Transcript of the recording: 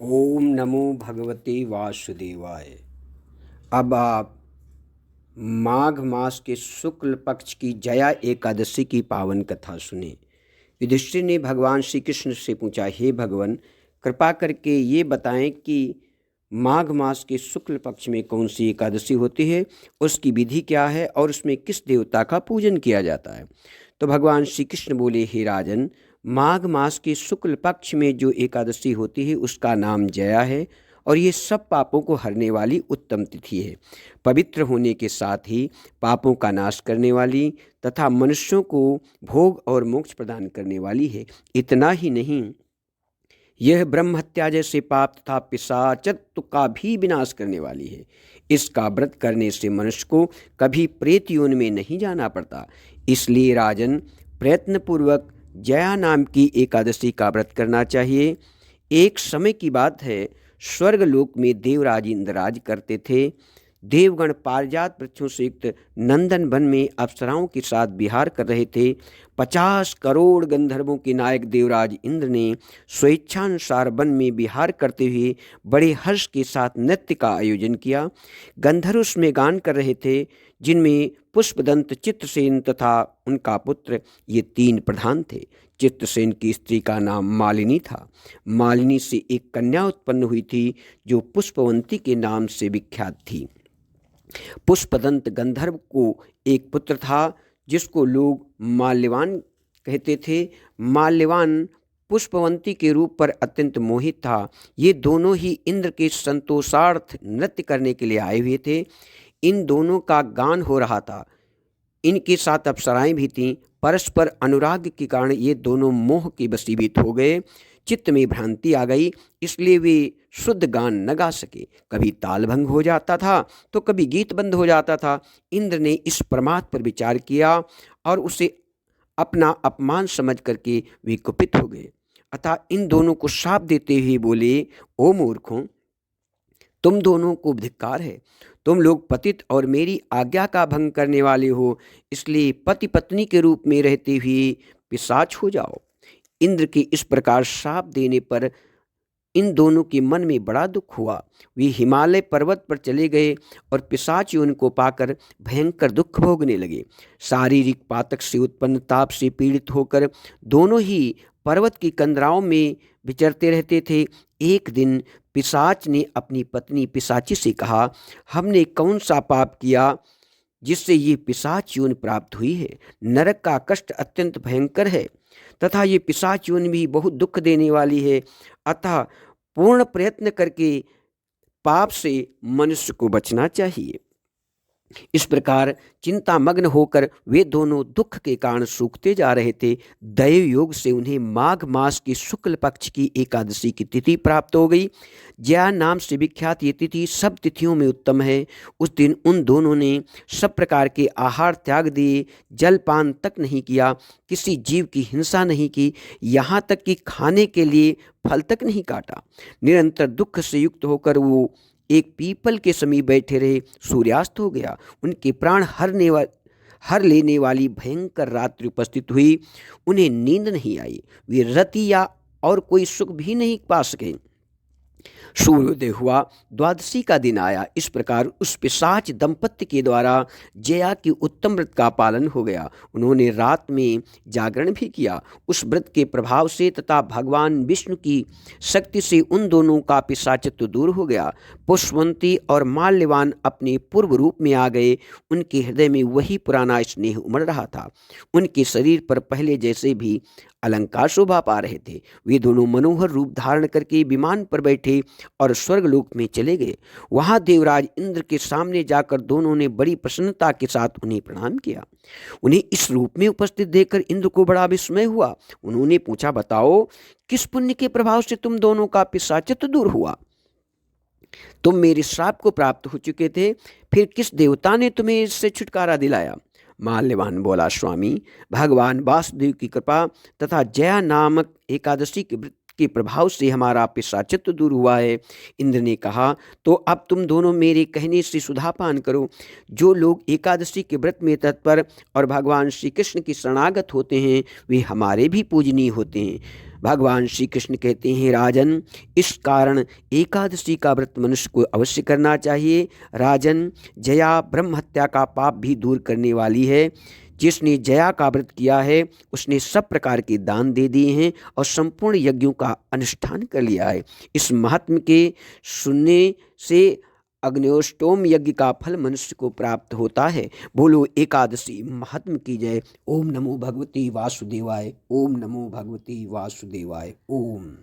ओम नमो भगवते वासुदेवाय। अब आप माघ मास के शुक्ल पक्ष की जया एकादशी की पावन कथा सुने। युधिष्ठिर ने भगवान श्री कृष्ण से पूछा, हे भगवान, कृपा करके ये बताएं कि माघ मास के शुक्ल पक्ष में कौन सी एकादशी होती है, उसकी विधि क्या है और उसमें किस देवता का पूजन किया जाता है। तो भगवान श्री कृष्ण बोले, हे राजन, माघ मास के शुक्ल पक्ष में जो एकादशी होती है उसका नाम जया है और ये सब पापों को हरने वाली उत्तम तिथि है। पवित्र होने के साथ ही पापों का नाश करने वाली तथा मनुष्यों को भोग और मोक्ष प्रदान करने वाली है। इतना ही नहीं, यह ब्रह्म हत्या जैसे पाप तथा पिशाचत्व का भी विनाश करने वाली है। इसका व्रत करने से मनुष्य को कभी प्रेत योनि में नहीं जाना पड़ता। इसलिए राजन, प्रयत्नपूर्वक जया नाम की एकादशी का व्रत करना चाहिए। एक समय की बात है, स्वर्गलोक में देवराज इंद्रराज करते थे। देवगण पारिजात वृक्षों से युक्त नंदन वन में अप्सराओं के साथ विहार कर रहे थे। 50 करोड़ गंधर्वों के नायक देवराज इंद्र ने स्वेच्छानुसार वन में विहार करते हुए बड़े हर्ष के साथ नृत्य का आयोजन किया। गंधर्व उसमें गान कर रहे थे, जिनमें पुष्पदंत, चित्रसेन तथा उनका पुत्र, ये 3 प्रधान थे। चित्रसेन की स्त्री का नाम मालिनी था। मालिनी से एक कन्या उत्पन्न हुई थी जो पुष्पवंती के नाम से विख्यात थी। पुष्पदंत गंधर्व को एक पुत्र था जिसको लोग माल्यवान कहते थे। माल्यवान पुष्पवंती के रूप पर अत्यंत मोहित था। ये दोनों ही इंद्र के संतोषार्थ नृत्य करने के लिए आए हुए थे। इन दोनों का गान हो रहा था। इनके साथ अप्सराएं भी थीं। परस्पर अनुराग के कारण ये दोनों मोह के वशीभूत हो गए। चित्त में भ्रांति आ गई, इसलिए वे शुद्ध गान न गा सके। कभी ताल भंग हो जाता था तो कभी गीत बंद हो जाता था। इंद्र ने इस प्रमाद पर विचार किया और उसे अपना अपमान समझ करके वे कुपित हो गए। अतः इन दोनों को शाप देते हुए बोले, ओ मूर्खों, तुम दोनों को धिक्कार है। तुम लोग पतित और मेरी आज्ञा का भंग करने वाले हो, इसलिए पति पत्नी के रूप में रहते हुए पिशाच हो जाओ। इंद्र के इस प्रकार शाप देने पर इन दोनों के मन में बड़ा दुख हुआ। वे हिमालय पर्वत पर चले गए और पिशाच योनि को पाकर भयंकर दुख भोगने लगे। शारीरिक पातक से उत्पन्न ताप से पीड़ित होकर दोनों ही पर्वत की कंदराओं में विचरते रहते थे। एक दिन पिशाच ने अपनी पत्नी पिशाची से कहा, हमने कौन सा पाप किया जिससे ये पिशाच योनि प्राप्त हुई है। नरक का कष्ट अत्यंत भयंकर है तथा ये पिशाच योनि भी बहुत दुख देने वाली है। अतः पूर्ण प्रयत्न करके पाप से मनुष्य को बचना चाहिए। इस प्रकार चिंतामग्न होकर वे दोनों दुख के कारण सूखते जा रहे थे। दैव योग से उन्हें माघ मास की शुक्ल पक्ष की एकादशी की तिथि प्राप्त हो गई। जया नाम से विख्यात ये तिथि सब तिथियों में उत्तम है। उस दिन उन दोनों ने सब प्रकार के आहार त्याग दिए, जलपान तक नहीं किया, किसी जीव की हिंसा नहीं की, यहाँ तक कि खाने के लिए फल तक नहीं काटा। निरंतर दुख से युक्त होकर वो एक पीपल के समीप बैठे रहे। सूर्यास्त हो गया। उनके प्राण हर लेने वाली भयंकर रात्रि उपस्थित हुई। उन्हें नींद नहीं आई। वे रति या और कोई सुख भी नहीं पा सके। सूर्योदय हुआ, द्वादशी का दिन आया। इस प्रकार उस पिशाच दंपत्ति के द्वारा जया की उत्तम व्रत का पालन हो गया। उन्होंने रात में जागरण भी किया। उस व्रत के प्रभाव से तथा भगवान विष्णु की शक्ति से उन दोनों का पिशाचत्व दूर हो गया। पुष्पवंती और माल्यवान अपने पूर्व रूप में आ गए। उनके हृदय में वही पुराना स्नेह उमड़ रहा था। उनके शरीर पर पहले जैसे भी अलंकार शोभा पा रहे थे। वे दोनों मनोहर रूप धारण करके विमान पर बैठे और स्वर्गलोक में चले गए। वहां देवराज इंद्र के सामने जाकर दोनों ने बड़ी प्रसन्नता के साथ उन्हें प्रणाम किया। उन्हें इस रूप में उपस्थित देखकर इंद्र को बड़ा विस्मय हुआ। उन्होंने पूछा, बताओ, किस पुण्य के प्रभाव से तुम दोनों का पिशाचत्व दूर हुआ? तुम मेरे श्राप को प्राप्त हो चुके थे, फिर किस देवता ने तुम्हें इससे छुटकारा दिलाया? माल्यवान बोला, स्वामी, भगवान वासुदेव की कृपा तथा जया नामक एकादशी के प्रभाव से हमारा पिशाचत्व दूर हुआ है। इंद्र ने कहा, तो अब तुम दोनों मेरे कहने से सुधापान करो। जो लोग एकादशी के व्रत में तत्पर और भगवान श्री कृष्ण की शरणागत होते हैं वे हमारे भी पूजनीय होते हैं। भगवान श्री कृष्ण कहते हैं, राजन, इस कारण एकादशी का व्रत मनुष्य को अवश्य करना चाहिए। राजन, जया ब्रह्म हत्या का पाप भी दूर करने वाली है। जिसने जया का व्रत किया है उसने सब प्रकार के दान दे दिए हैं और संपूर्ण यज्ञों का अनुष्ठान कर लिया है। इस महात्म के सुनने से अग्न्योष्टोम यज्ञ का फल मनुष्य को प्राप्त होता है। बोलो एकादशी महात्म की जय। ओम नमो भगवते वासुदेवाय। ओम नमो भगवते वासुदेवाय। ओम।